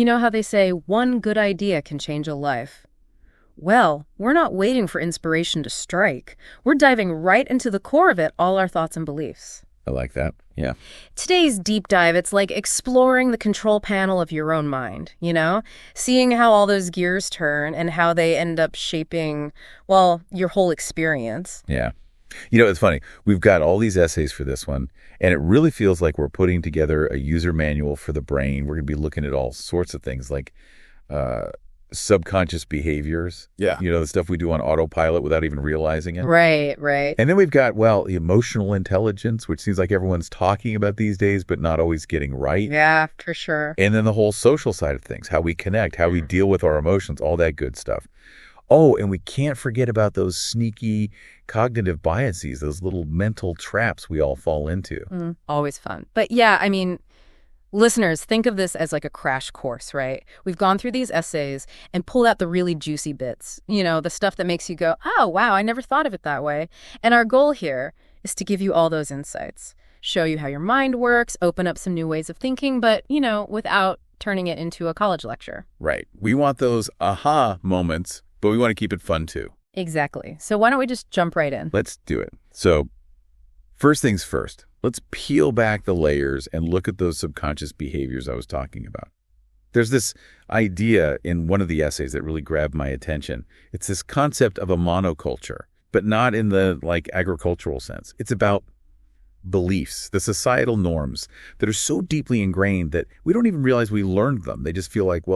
You know how they say one good idea can change a life? Well, we're not waiting for inspiration to strike. We're diving right into the core of it, all our thoughts and beliefs. I like that. Yeah. Today's deep dive, it's like exploring the control panel of your own mind, Seeing how all those gears turn and how they end up shaping, well, your whole experience. Yeah. It's funny. We've got all these essays for this one, and it really feels like we're putting together a user manual for the brain. We're going to be looking at all sorts of things like subconscious behaviors. Yeah. The stuff we do on autopilot without even realizing it. Right. And then we've got, emotional intelligence, which seems like everyone's talking about these days, but not always getting right. Yeah, for sure. And then the whole social side of things, how we connect, how we deal with our emotions, all that good stuff. Oh, and we can't forget about those sneaky cognitive biases, those little mental traps we all fall into. Always fun. But yeah, listeners, think of this as like a crash course, right? We've gone through these essays and pulled out the really juicy bits, the stuff that makes you go, oh, wow, I never thought of it that way. And our goal here is to give you all those insights, show you how your mind works, open up some new ways of thinking, but, without turning it into a college lecture. Right. We want those aha moments, but we want to keep it fun too. Exactly. So why don't we just jump right in? Let's do it. So first things first, let's peel back the layers and look at those subconscious behaviors I was talking about. There's this idea in one of the essays that really grabbed my attention. It's this concept of a monoculture, but not in the agricultural sense. It's about beliefs, the societal norms that are so deeply ingrained that we don't even realize we learned them. They just feel like,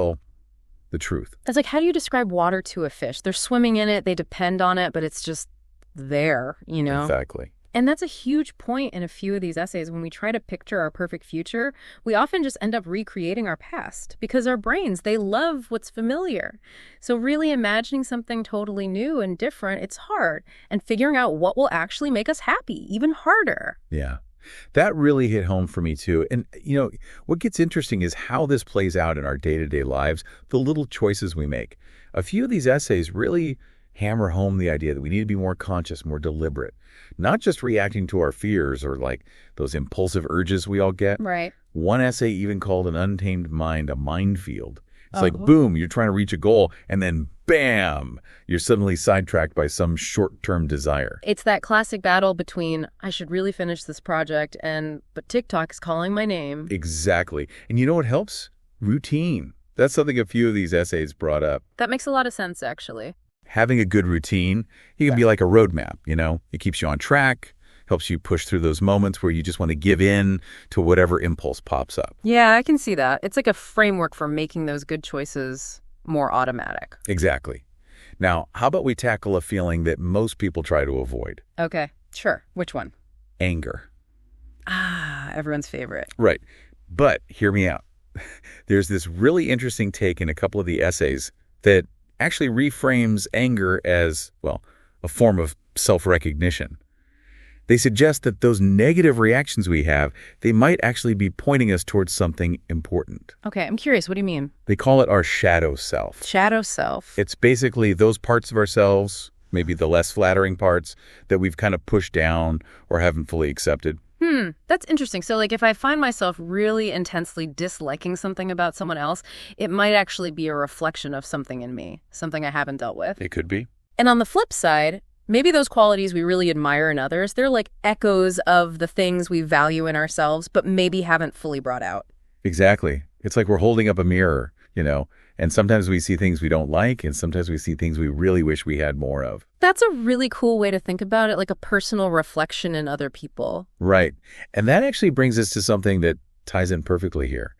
the truth. It's like, how do you describe water to a fish? They're swimming in it, they depend on it, but it's just there, Exactly. And that's a huge point in a few of these essays. When we try to picture our perfect future, we often just end up recreating our past because our brains, they love what's familiar. So really imagining something totally new and different, it's hard. And figuring out what will actually make us happy, even harder. Yeah. That really hit home for me too. And, what gets interesting is how this plays out in our day-to-day lives, the little choices we make. A few of these essays really hammer home the idea that we need to be more conscious, more deliberate, not just reacting to our fears or those impulsive urges we all get. Right. One essay even called an untamed mind a minefield. It's like, boom, you're trying to reach a goal, and then bam, you're suddenly sidetracked by some short-term desire. It's that classic battle between, I should really finish this project, but TikTok is calling my name. Exactly. And you know what helps? Routine. That's something a few of these essays brought up. That makes a lot of sense, actually. Having a good routine, it can be like a roadmap, It keeps you on track, helps you push through those moments where you just want to give in to whatever impulse pops up. Yeah, I can see that. It's like a framework for making those good choices more automatic. Exactly. Now, how about we tackle a feeling that most people try to avoid? Okay, sure. Which one? Anger. Everyone's favorite. Right. But hear me out. There's this really interesting take in a couple of the essays that actually reframes anger as, a form of self-recognition. They suggest that those negative reactions we have, they might actually be pointing us towards something important. Okay, I'm curious. What do you mean? They call it our shadow self. Shadow self. It's basically those parts of ourselves, maybe the less flattering parts, that we've kind of pushed down or haven't fully accepted. That's interesting. So if I find myself really intensely disliking something about someone else, it might actually be a reflection of something in me, something I haven't dealt with. It could be. And on the flip side, maybe those qualities we really admire in others, they're like echoes of the things we value in ourselves, but maybe haven't fully brought out. Exactly. It's like we're holding up a mirror, and sometimes we see things we don't like, and sometimes we see things we really wish we had more of. That's a really cool way to think about it, like a personal reflection in other people. Right. And that actually brings us to something that ties in perfectly here.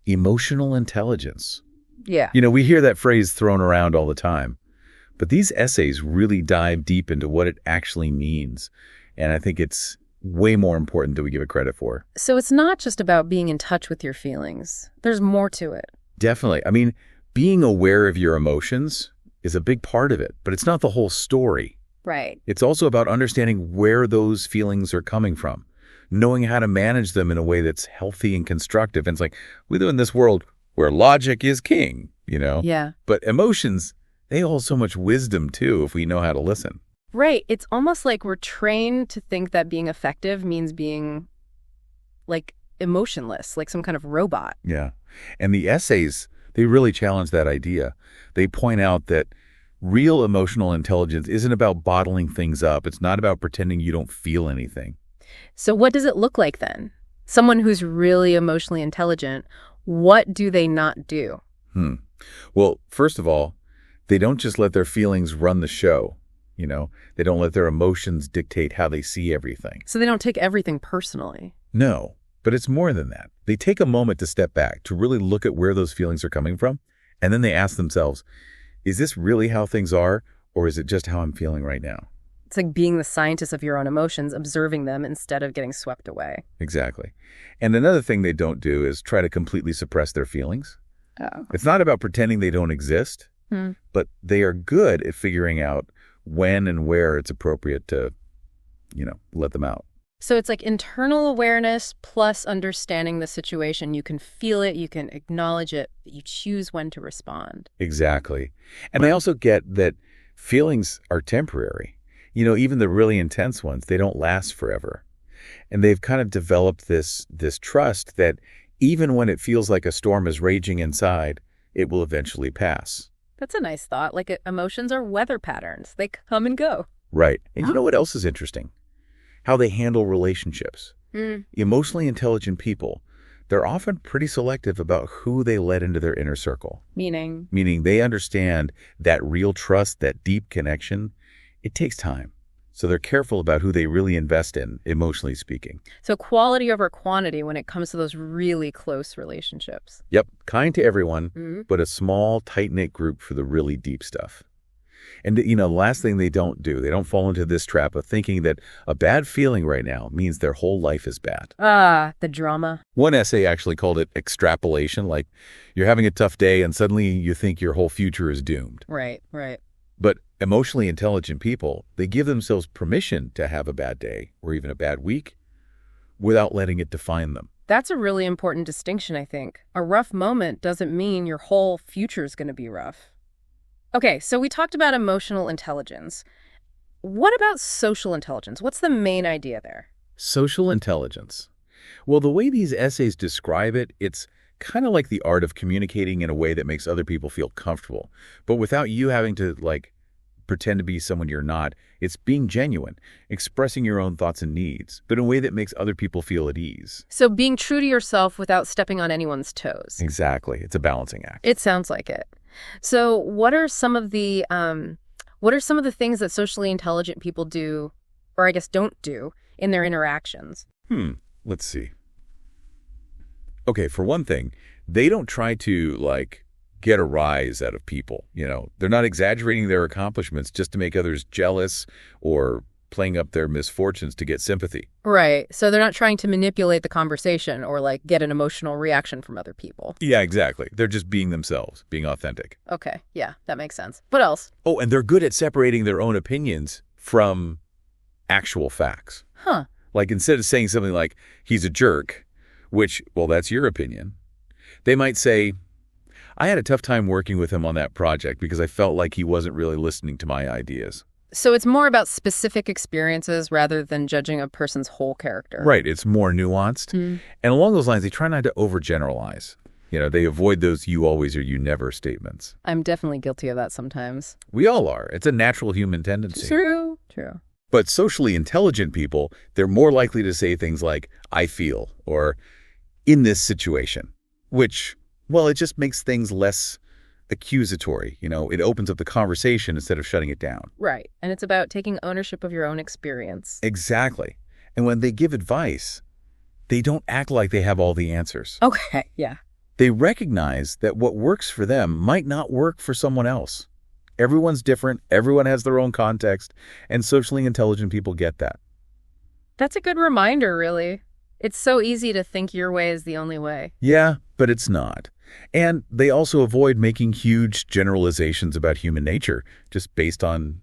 Emotional intelligence. Yeah. We hear that phrase thrown around all the time. But these essays really dive deep into what it actually means. And I think it's way more important than we give it credit for. So it's not just about being in touch with your feelings. There's more to it. Definitely. Being aware of your emotions is a big part of it, but it's not the whole story. Right. It's also about understanding where those feelings are coming from, knowing how to manage them in a way that's healthy and constructive. And it's like, we live in this world where logic is king, Yeah. But emotions, they hold so much wisdom, too, if we know how to listen. Right. It's almost like we're trained to think that being effective means being, emotionless, like some kind of robot. Yeah. And the essays They really challenge that idea. They point out that real emotional intelligence isn't about bottling things up. It's not about pretending you don't feel anything. So what does it look like then? Someone who's really emotionally intelligent, what do they not do? Well, first of all, they don't just let their feelings run the show. They don't let their emotions dictate how they see everything. So they don't take everything personally. No, but it's more than that. They take a moment to step back, to really look at where those feelings are coming from, and then they ask themselves, is this really how things are, or is it just how I'm feeling right now? It's like being the scientist of your own emotions, observing them instead of getting swept away. Exactly. And another thing they don't do is try to completely suppress their feelings. Oh. It's not about pretending they don't exist, but they are good at figuring out when and where it's appropriate to, let them out. So it's like internal awareness plus understanding the situation. You can feel it, you can acknowledge it, but you choose when to respond. Exactly. And I also get that feelings are temporary. Even the really intense ones, they don't last forever. And they've kind of developed this trust that even when it feels like a storm is raging inside, it will eventually pass. That's a nice thought. Like emotions are weather patterns. They come and go. Right. And you know what else is interesting? How they handle relationships. Emotionally intelligent people, they're often pretty selective about who they let into their inner circle. Meaning They understand that real trust, that deep connection, it takes time. So they're careful about who they really invest in, emotionally speaking. So quality over quantity when it comes to those really close relationships. Yep, kind to everyone, but a small, tight-knit group for the really deep stuff. And, the last thing they don't do, they don't fall into this trap of thinking that a bad feeling right now means their whole life is bad. Ah, the drama. One essay actually called it extrapolation, like you're having a tough day and suddenly you think your whole future is doomed. Right. But emotionally intelligent people, they give themselves permission to have a bad day or even a bad week without letting it define them. That's a really important distinction, I think. A rough moment doesn't mean your whole future is going to be rough. Okay, so we talked about emotional intelligence. What about social intelligence? What's the main idea there? Social intelligence. Well, the way these essays describe it, it's kind of like the art of communicating in a way that makes other people feel comfortable, but without you having to, pretend to be someone you're not. It's being genuine, expressing your own thoughts and needs, but in a way that makes other people feel at ease. So being true to yourself without stepping on anyone's toes. Exactly. It's a balancing act. It sounds like it. So what are some of the things that socially intelligent people do, or I guess don't do, in their interactions? Let's see. Okay, for one thing, they don't try to, get a rise out of people. They're not exaggerating their accomplishments just to make others jealous or playing up their misfortunes to get sympathy. Right. So they're not trying to manipulate the conversation or get an emotional reaction from other people. Yeah, exactly. They're just being themselves, being authentic. Okay. Yeah, that makes sense. What else? Oh, and they're good at separating their own opinions from actual facts. Huh. Instead of saying something like, he's a jerk, which, well, that's your opinion, they might say, I had a tough time working with him on that project because I felt like he wasn't really listening to my ideas. So it's more about specific experiences rather than judging a person's whole character. Right. It's more nuanced. And along those lines, they try not to overgeneralize. They avoid those you always or you never statements. I'm definitely guilty of that sometimes. We all are. It's a natural human tendency. True. But socially intelligent people, they're more likely to say things like, I feel, or in this situation, which, well, it just makes things less accusatory. It opens up the conversation instead of shutting it down. Right. And it's about taking ownership of your own experience. Exactly. And when they give advice, they don't act like they have all the answers. Okay, yeah. They recognize that what works for them might not work for someone else. Everyone's different. Everyone has their own context. And socially intelligent people get that. That's a good reminder, really. It's so easy to think your way is the only way. Yeah, but it's not. And they also avoid making huge generalizations about human nature just based on,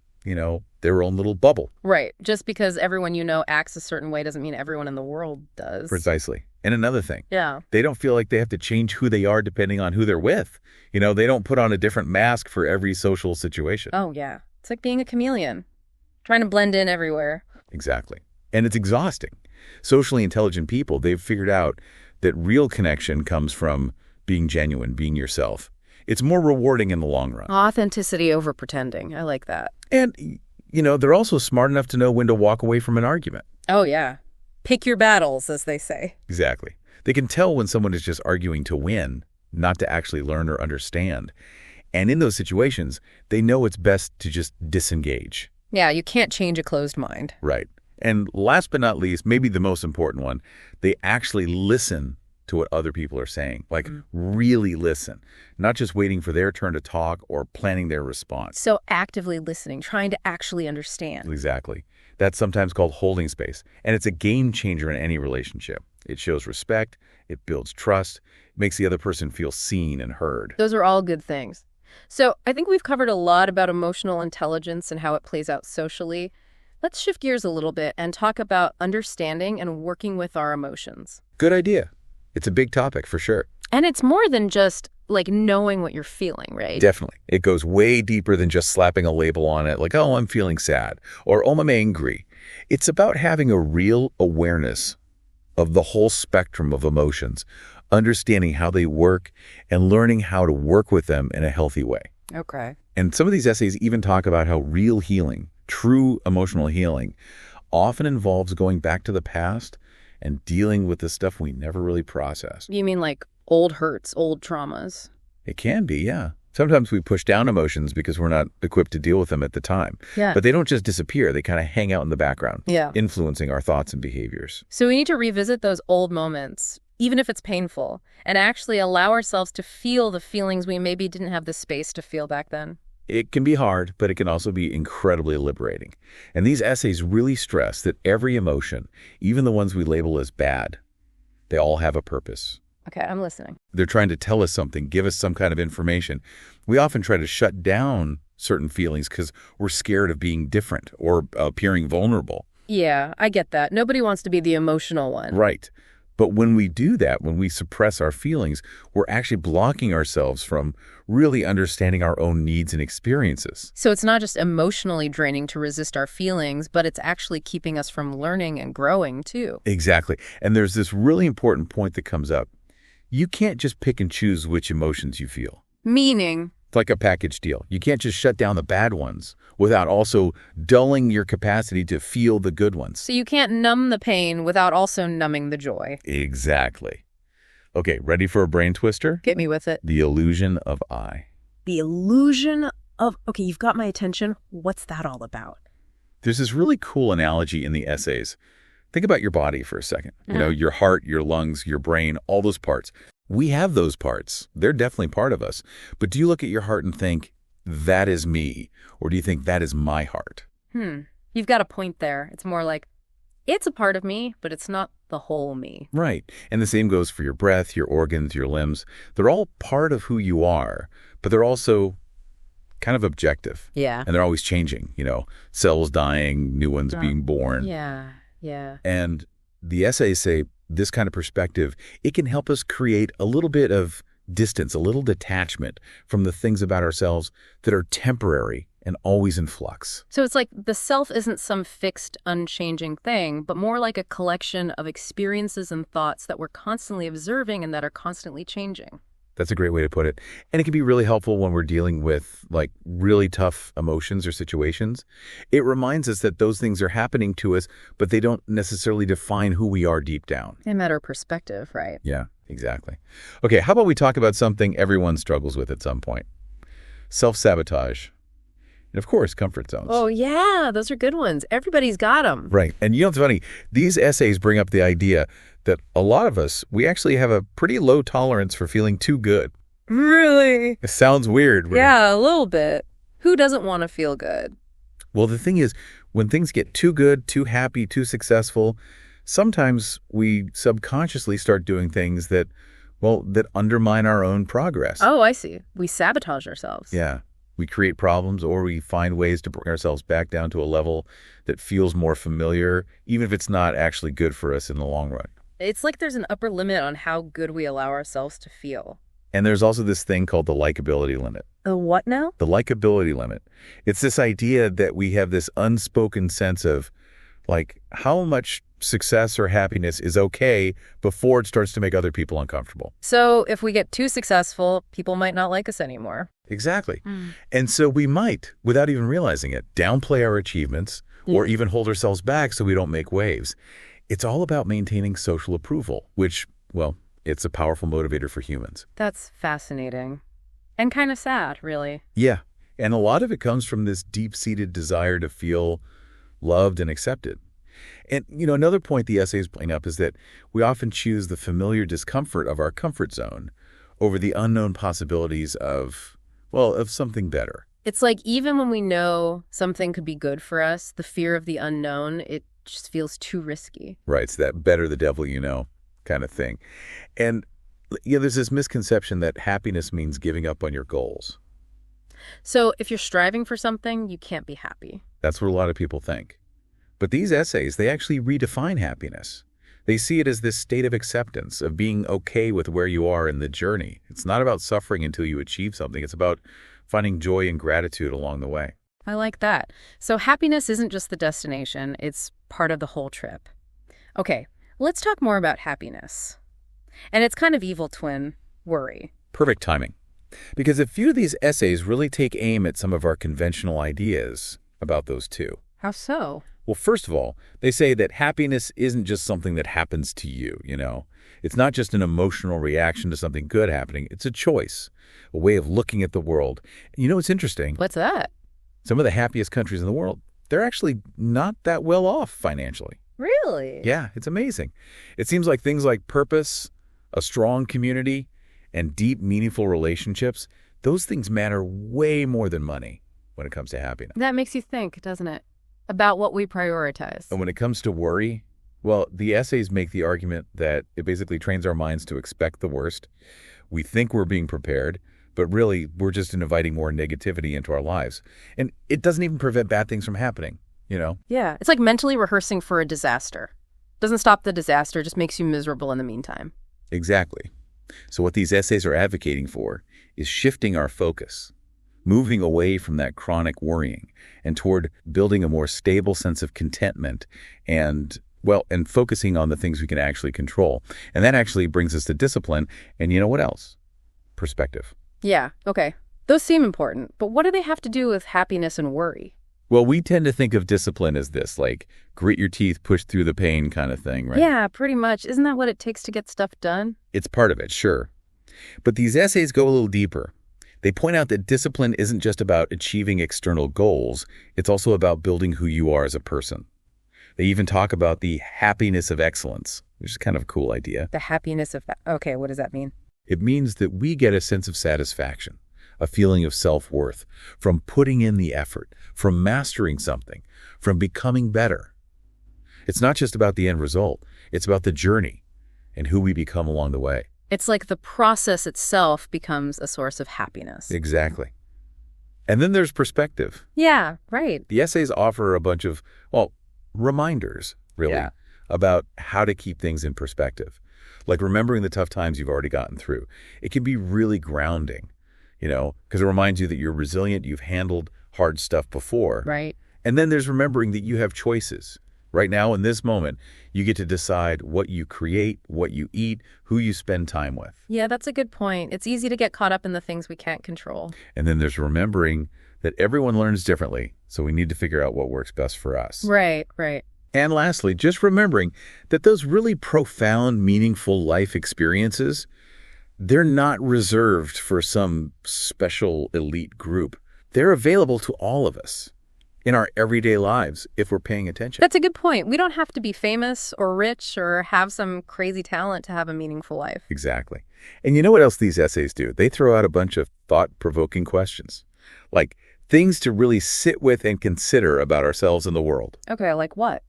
their own little bubble. Right. Just because everyone acts a certain way doesn't mean everyone in the world does. Precisely. And another thing. Yeah. They don't feel like they have to change who they are depending on who they're with. They don't put on a different mask for every social situation. Oh, yeah. It's like being a chameleon, trying to blend in everywhere. Exactly. And it's exhausting. Socially intelligent people, they've figured out that real connection comes from being genuine, being yourself, It's more rewarding in the long run. Authenticity over pretending. I like that. And, they're also smart enough to know when to walk away from an argument. Oh, yeah. Pick your battles, as they say. Exactly. They can tell when someone is just arguing to win, not to actually learn or understand. And in those situations, they know it's best to just disengage. Yeah, you can't change a closed mind. Right. And last but not least, maybe the most important one, they actually listen to what other people are saying. Like, really listen. Not just waiting for their turn to talk or planning their response. So actively listening, trying to actually understand. Exactly. That's sometimes called holding space. And it's a game changer in any relationship. It shows respect. It builds trust. It makes the other person feel seen and heard. Those are all good things. So I think we've covered a lot about emotional intelligence and how it plays out socially. Let's shift gears a little bit and talk about understanding and working with our emotions. Good idea. It's a big topic for sure. And it's more than just like knowing what you're feeling, right? Definitely. It goes way deeper than just slapping a label on it like, oh, I'm feeling sad or oh, I'm angry. It's about having a real awareness of the whole spectrum of emotions, understanding how they work and learning how to work with them in a healthy way. Okay. And some of these essays even talk about how real healing, true emotional healing, often involves going back to the past and dealing with the stuff we never really processed. You mean like old hurts, old traumas? It can be, yeah. Sometimes we push down emotions because we're not equipped to deal with them at the time. Yeah. But they don't just disappear. They kind of hang out in the background, Yeah. influencing our thoughts and behaviors. So we need to revisit those old moments, even if it's painful, and actually allow ourselves to feel the feelings we maybe didn't have the space to feel back then. It can be hard, but it can also be incredibly liberating. And these essays really stress that every emotion, even the ones we label as bad, they all have a purpose. Okay, I'm listening. They're trying to tell us something, give us some kind of information. We often try to shut down certain feelings because we're scared of being different or appearing vulnerable. Yeah, I get that. Nobody wants to be the emotional one. Right. But when we do that, when we suppress our feelings, we're actually blocking ourselves from really understanding our own needs and experiences. So it's not just emotionally draining to resist our feelings, but it's actually keeping us from learning and growing, too. Exactly. And there's this really important point that comes up. You can't just pick and choose which emotions you feel. Meaning? It's like a package deal. You can't just shut down the bad ones without also dulling your capacity to feel the good ones. So you can't numb the pain without also numbing the joy. Exactly. Okay, ready for a brain twister? Get me with it. The illusion of I. The illusion of... Okay, you've got my attention. What's that all about? There's this really cool analogy in the essays. Think about your body for a second. Your heart, your lungs, your brain, all those parts. We have those parts. They're definitely part of us. But do you look at your heart and think, that is me? Or do you think that is my heart? You've got a point there. It's more like, it's a part of me, but it's not the whole me. Right. And the same goes for your breath, your organs, your limbs. They're all part of who you are, but they're also kind of objective. Yeah. And they're always changing, cells dying, new ones being born. Yeah. And the essays say this kind of perspective, it can help us create a little bit of distance, a little detachment from the things about ourselves that are temporary and always in flux. So it's like the self isn't some fixed, unchanging thing, but more like a collection of experiences and thoughts that we're constantly observing and that are constantly changing. That's a great way to put it. And it can be really helpful when we're dealing with like really tough emotions or situations. It reminds us that those things are happening to us, but they don't necessarily define who we are deep down. They matter perspective, right? Yeah, exactly. Okay, how about we talk about something everyone struggles with at some point? Self-sabotage. And of course, comfort zones. Oh, yeah, those are good ones. Everybody's got them. Right. And it's funny, these essays bring up the idea that a lot of us, we actually have a pretty low tolerance for feeling too good. Really? It sounds weird. Right? Yeah, a little bit. Who doesn't want to feel good? Well, the thing is, when things get too good, too happy, too successful, sometimes we subconsciously start doing things that undermine our own progress. Oh, I see. We sabotage ourselves. Yeah. We create problems or we find ways to bring ourselves back down to a level that feels more familiar, even if it's not actually good for us in the long run. It's like there's an upper limit on how good we allow ourselves to feel. And there's also this thing called the likability limit. The what now? The likability limit. It's this idea that we have this unspoken sense of, like, how much success or happiness is okay before it starts to make other people uncomfortable. So if we get too successful, people might not like us anymore. Exactly. And so we might, without even realizing it, downplay our achievements or even hold ourselves back so we don't make waves. It's all about maintaining social approval, which, well, it's a powerful motivator for humans. That's fascinating. And kind of sad, really. Yeah. And a lot of it comes from this deep-seated desire to feel loved and accepted. And, another point the essays bring up is that we often choose the familiar discomfort of our comfort zone over the unknown possibilities of something better. It's like even when we know something could be good for us, the fear of the unknown, it just feels too risky. Right. It's that better the devil you know kind of thing. And there's this misconception that happiness means giving up on your goals. So if you're striving for something, you can't be happy. That's what a lot of people think. But these essays, they actually redefine happiness. They see it as this state of acceptance, of being okay with where you are in the journey. It's not about suffering until you achieve something. It's about finding joy and gratitude along the way. I like that. So happiness isn't just the destination, it's part of the whole trip. Okay, let's talk more about happiness. And its kind of evil twin, worry. Perfect timing. Because a few of these essays really take aim at some of our conventional ideas about those two. How so? Well, first of all, they say that happiness isn't just something that happens to you, It's not just an emotional reaction to something good happening. It's a choice, a way of looking at the world. It's interesting. What's that? Some of the happiest countries in the world, they're actually not that well off financially. Really? Yeah, it's amazing. It seems like things like purpose, a strong community, and deep, meaningful relationships, those things matter way more than money when it comes to happiness. That makes you think, doesn't it? About what we prioritize. And when it comes to worry, well, the essays make the argument that it basically trains our minds to expect the worst. We think we're being prepared, but really we're just inviting more negativity into our lives. And it doesn't even prevent bad things from happening, Yeah, it's like mentally rehearsing for a disaster. Doesn't stop the disaster, just makes you miserable in the meantime. Exactly. So what these essays are advocating for is shifting our focus, moving away from that chronic worrying and toward building a more stable sense of contentment and focusing on the things we can actually control. And that actually brings us to discipline. And you know what else? Perspective. Yeah, okay. Those seem important, but what do they have to do with happiness and worry? Well, we tend to think of discipline as this, like, grit your teeth, push through the pain kind of thing, right? Yeah, pretty much. Isn't that what it takes to get stuff done? It's part of it, sure. But these essays go a little deeper. They point out that discipline isn't just about achieving external goals. It's also about building who you are as a person. They even talk about the happiness of excellence, which is kind of a cool idea. The happiness of... Okay, what does that mean? It means that we get a sense of satisfaction, a feeling of self-worth, from putting in the effort, from mastering something, from becoming better. It's not just about the end result. It's about the journey and who we become along the way. It's like the process itself becomes a source of happiness. Exactly. And then there's perspective. Yeah, right. The essays offer a bunch of, reminders, really, about how to keep things in perspective. Like remembering the tough times you've already gotten through. It can be really grounding, because it reminds you that you're resilient, you've handled hard stuff before. Right. And then there's remembering that you have choices. Right now, in this moment, you get to decide what you create, what you eat, who you spend time with. Yeah, that's a good point. It's easy to get caught up in the things we can't control. And then there's remembering that everyone learns differently, so we need to figure out what works best for us. Right, right. And lastly, just remembering that those really profound, meaningful life experiences, they're not reserved for some special elite group. They're available to all of us in our everyday lives if we're paying attention. That's a good point. We don't have to be famous or rich or have some crazy talent to have a meaningful life. Exactly. And you know what else these essays do? They throw out a bunch of thought-provoking questions, like things to really sit with and consider about ourselves and the world. Okay, like what?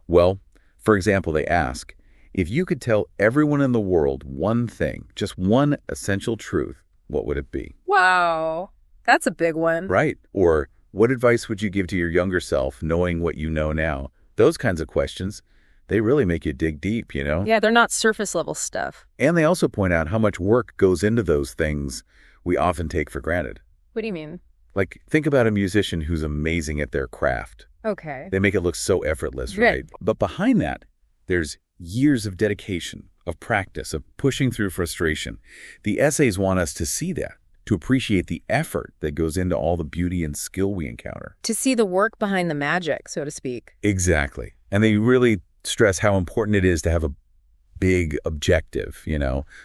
Well, for example, they ask, if you could tell everyone in the world one thing, just one essential truth, what would it be? Wow, that's a big one. Right. Or what advice would you give to your younger self, knowing what you know now? Those kinds of questions, they really make you dig deep, Yeah, they're not surface level stuff. And they also point out how much work goes into those things we often take for granted. What do you mean? Like, think about a musician who's amazing at their craft. Okay. They make it look so effortless, right? But behind that, There's years of dedication, of practice, of pushing through frustration. The essays want us to see that, to appreciate the effort that goes into all the beauty and skill we encounter. To see the work behind the magic, so to speak. Exactly. And they really stress how important it is to have a big objective,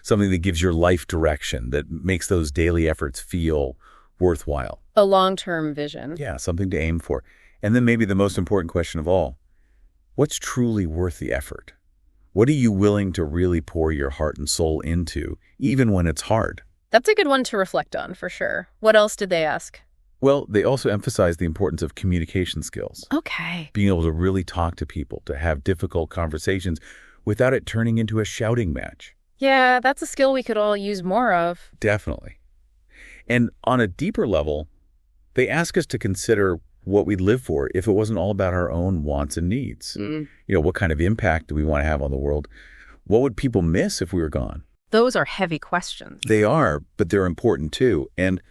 something that gives your life direction, that makes those daily efforts feel worthwhile. A long-term vision. Yeah, something to aim for. And then maybe the most important question of all, what's truly worth the effort? What are you willing to really pour your heart and soul into, even when it's hard? That's a good one to reflect on, for sure. What else did they ask? Well, they also emphasize the importance of communication skills. Okay. Being able to really talk to people, to have difficult conversations without it turning into a shouting match. Yeah, that's a skill we could all use more of. Definitely. And on a deeper level, they ask us to consider what we'd live for if it wasn't all about our own wants and needs. What kind of impact do we want to have on the world? What would people miss if we were gone? Those are heavy questions. They are, but they're important too. And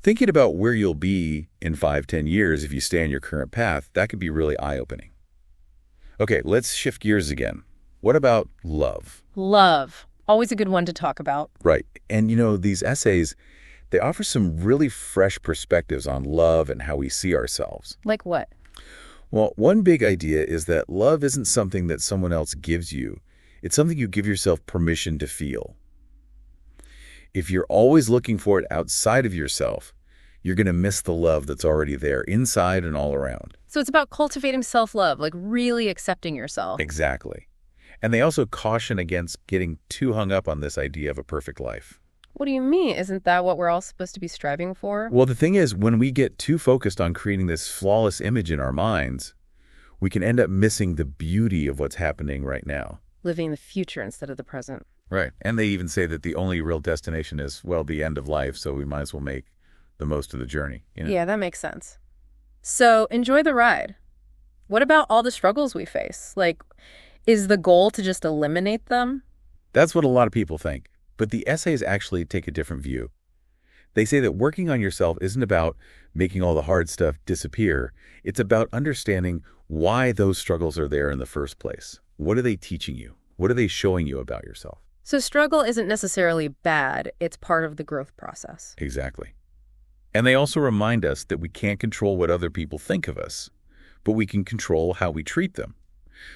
thinking about where you'll be in 5-10 years if you stay on your current path, that could be really eye-opening. Okay, let's shift gears again. What about love? Love. Always a good one to talk about. Right. And these essays, they offer some really fresh perspectives on love and how we see ourselves. Like what? Well, one big idea is that love isn't something that someone else gives you. It's something you give yourself permission to feel. If you're always looking for it outside of yourself, you're going to miss the love that's already there, inside and all around. So it's about cultivating self-love, like really accepting yourself. Exactly. And they also caution against getting too hung up on this idea of a perfect life. What do you mean? Isn't that what we're all supposed to be striving for? Well, the thing is, when we get too focused on creating this flawless image in our minds, we can end up missing the beauty of what's happening right now. Living the future instead of the present. Right. And they even say that the only real destination is, the end of life, so we might as well make the most of the journey. Yeah, that makes sense. So enjoy the ride. What about all the struggles we face? Is the goal to just eliminate them? That's what a lot of people think. But the essays actually take a different view. They say that working on yourself isn't about making all the hard stuff disappear. It's about understanding why those struggles are there in the first place. What are they teaching you? What are they showing you about yourself? So struggle isn't necessarily bad. It's part of the growth process. Exactly. And they also remind us that we can't control what other people think of us, but we can control how we treat them.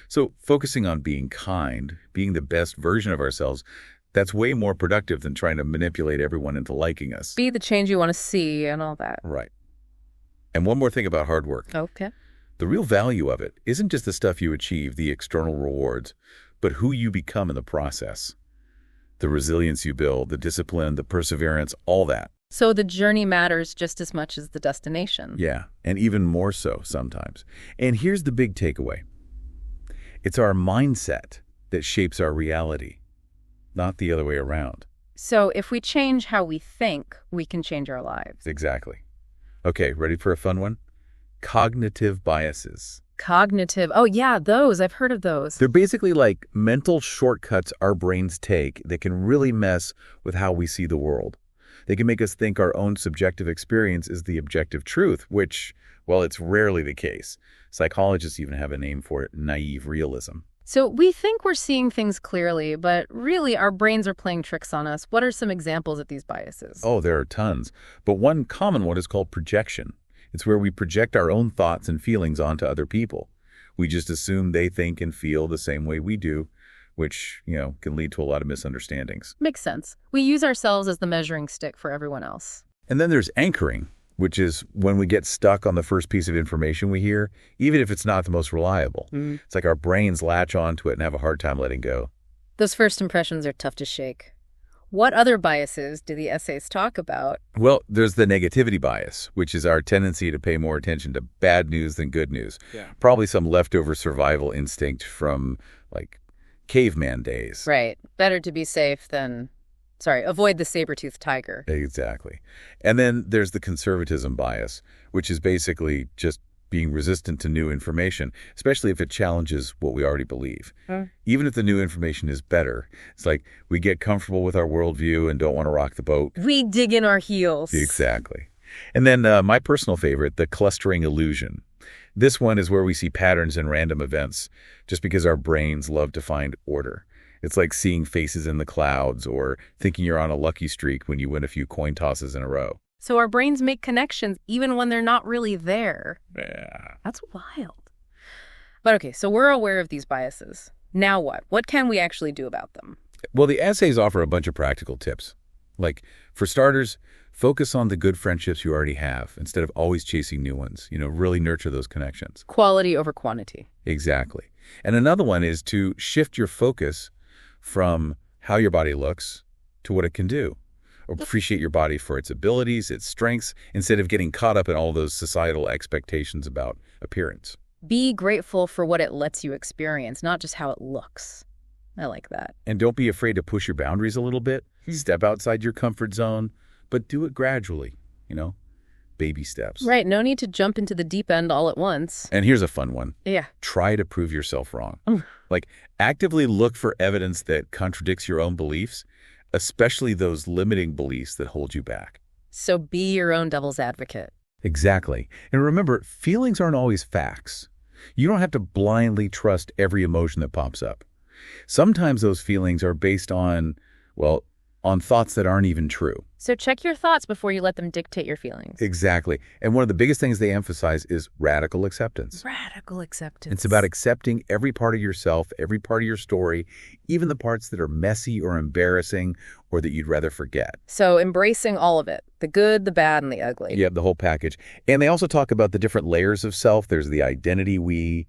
So focusing on being kind, being the best version of ourselves, that's way more productive than trying to manipulate everyone into liking us. Be the change you want to see and all that. Right. And one more thing about hard work. Okay. The real value of it isn't just the stuff you achieve, the external rewards, but who you become in the process. The resilience you build, the discipline, the perseverance, all that. So the journey matters just as much as the destination. Yeah, and even more so sometimes. And here's the big takeaway. It's our mindset that shapes our reality, not the other way around. So if we change how we think, we can change our lives. Exactly. Okay, ready for a fun one? Cognitive biases. Cognitive. Oh, yeah, those. I've heard of those. They're basically like mental shortcuts our brains take that can really mess with how we see the world. They can make us think our own subjective experience is the objective truth, which, well, it's rarely the case. Psychologists even have a name for it, naive realism. So we think we're seeing things clearly, but really our brains are playing tricks on us. What are some examples of these biases? Oh, there are tons. But one common one is called projection. It's where we project our own thoughts and feelings onto other people. We just assume they think and feel the same way we do, which, can lead to a lot of misunderstandings. Makes sense. We use ourselves as the measuring stick for everyone else. And then there's anchoring, which is when we get stuck on the first piece of information we hear, even if it's not the most reliable. It's like our brains latch onto it and have a hard time letting go. Those first impressions are tough to shake. What other biases do the essays talk about? Well, there's the negativity bias, which is our tendency to pay more attention to bad news than good news. Yeah. Probably some leftover survival instinct from, caveman days. Right. Better to be safe than... avoid the saber-toothed tiger. Exactly. And then there's the conservatism bias, which is basically just being resistant to new information, especially if it challenges what we already believe. Even if the new information is better, it's like we get comfortable with our worldview and don't want to rock the boat. We dig in our heels. Exactly. And then my personal favorite, the clustering illusion. This one is where we see patterns in random events, just because our brains love to find order. It's like seeing faces in the clouds or thinking you're on a lucky streak when you win a few coin tosses in a row. So our brains make connections even when they're not really there. Yeah. That's wild. But okay, so we're aware of these biases. Now what? What can we actually do about them? Well, the essays offer a bunch of practical tips. Like, for starters, focus on the good friendships you already have instead of always chasing new ones. Really nurture those connections. Quality over quantity. Exactly. And another one is to shift your focus from how your body looks to what it can do. Appreciate your body for its abilities, its strengths, instead of getting caught up in all those societal expectations about appearance. Be grateful for what it lets you experience, not just how it looks. I like that. And don't be afraid to push your boundaries a little bit. Step outside your comfort zone, but do it gradually, baby steps. Right, no need to jump into the deep end all at once. And here's a fun one. Yeah. Try to prove yourself wrong. Like, actively look for evidence that contradicts your own beliefs, especially those limiting beliefs that hold you back. So be your own devil's advocate. Exactly. And remember, feelings aren't always facts. You don't have to blindly trust every emotion that pops up. Sometimes those feelings are based on thoughts that aren't even true. So check your thoughts before you let them dictate your feelings. Exactly. And one of the biggest things they emphasize is radical acceptance. Radical acceptance. It's about accepting every part of yourself, every part of your story, even the parts that are messy or embarrassing or that you'd rather forget. So embracing all of it, the good, the bad, and the ugly. Yeah, the whole package. And they also talk about the different layers of self. There's the identity we,